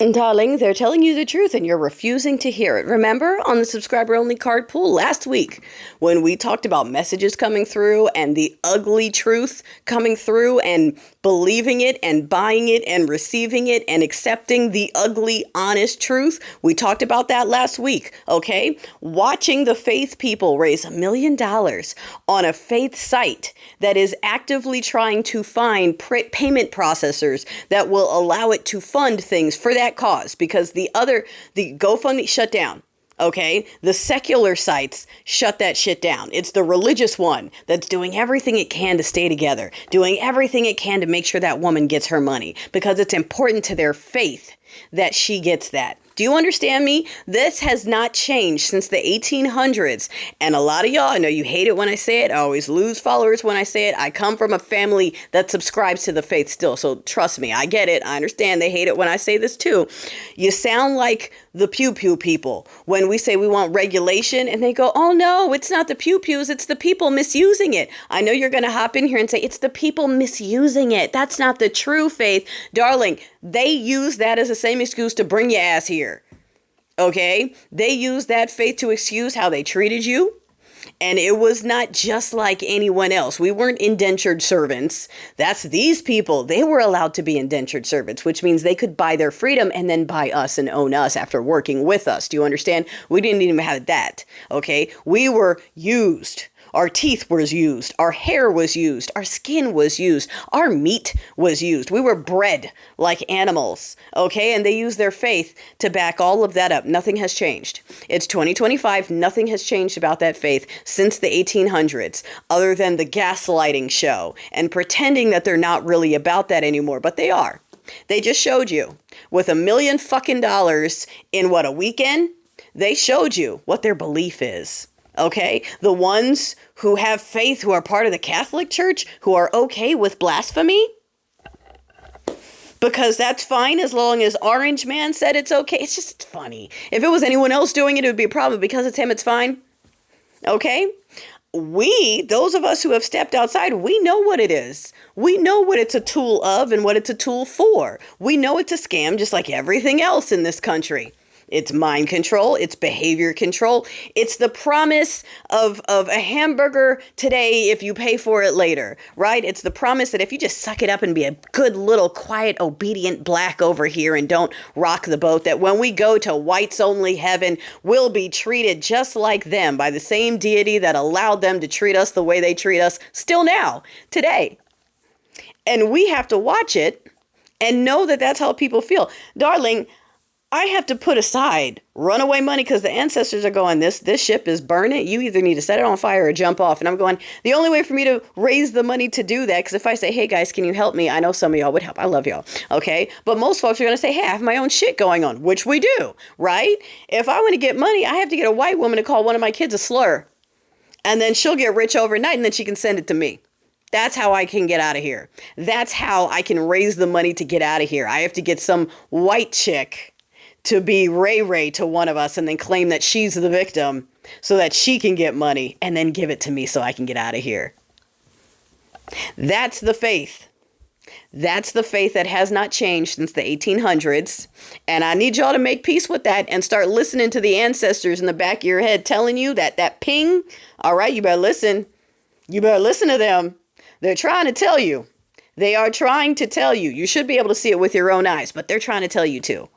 And darling, they're telling you the truth and you're refusing to hear it. Remember on the subscriber only card pool last week when we talked about messages coming through and the ugly truth coming through and believing it and buying it and receiving it and accepting the ugly, honest truth? We talked about that last week, okay? Watching the faith people raise $1 million on a faith site that is actively trying to find payment processors that will allow it to fund things for that cause, because the GoFundMe shut down. Okay, the secular sites shut that shit down. It's the religious one that's doing everything it can to stay together, doing everything it can to make sure that woman gets her money, because it's important to their faith that she gets that. Do you understand me? This has not changed since the 1800s. And a lot of y'all, I know you hate it when I say it. I always lose followers when I say it. I come from a family that subscribes to the faith still. So trust me, I get it. I understand they hate it when I say this too. You sound like the pew pew people when we say we want regulation and they go, oh no, it's not the pew pews. It's the people misusing it. I know you're going to hop in here and say it's the people misusing it. That's not the true faith. Darling, they use that as the same excuse to bring your ass here. Okay? They use that faith to excuse how they treated you. And it was not just like anyone else. We weren't indentured servants. That's these people. They were allowed to be indentured servants, which means they could buy their freedom and then buy us and own us after working with us. Do you understand? We didn't even have that. Okay? We were used. Our teeth was used, our hair was used, our skin was used, our meat was used. We were bred like animals, okay? And they use their faith to back all of that up. Nothing has changed. It's 2025. Nothing has changed about that faith since the 1800s, other than the gaslighting show and pretending that they're not really about that anymore, but they are. They just showed you with $1 million fucking dollars in what, a weekend? They showed you what their belief is. Okay, the ones who have faith, who are part of the Catholic Church, who are okay with blasphemy, because that's fine as long as Orange Man said it's okay. It's just funny. If it was anyone else doing it, it would be a problem. Because it's him, it's fine. Okay? Those of us who have stepped outside, we know what it is. We know what it's a tool of and what it's a tool for. We know it's a scam just like everything else in this country. It's mind control. It's behavior control. It's the promise of a hamburger today if you pay for it later, right? It's the promise that if you just suck it up and be a good little quiet, obedient black over here and don't rock the boat, that when we go to whites only heaven, we'll be treated just like them by the same deity that allowed them to treat us the way they treat us still now, today. And we have to watch it and know that that's how people feel. Darling, I have to put aside runaway money because the ancestors are going, this ship is burning. You either need to set it on fire or jump off. And I'm going, the only way for me to raise the money to do that, because if I say, hey guys, can you help me? I know some of y'all would help. I love y'all. Okay. But most folks are going to say, hey, I have my own shit going on, which we do, right? If I want to get money, I have to get a white woman to call one of my kids a slur. And then she'll get rich overnight and then she can send it to me. That's how I can get out of here. That's how I can raise the money to get out of here. I have to get some white chick to be Ray Ray to one of us and then claim that she's the victim so that she can get money and then give it to me so I can get out of here. That's the faith. That's the faith that has not changed since the 1800s. And I need y'all to make peace with that and start listening to the ancestors in the back of your head telling you that ping. All right, you better listen. You better listen to them. They're trying to tell you. They are trying to tell you. You should be able to see it with your own eyes, but they're trying to tell you too.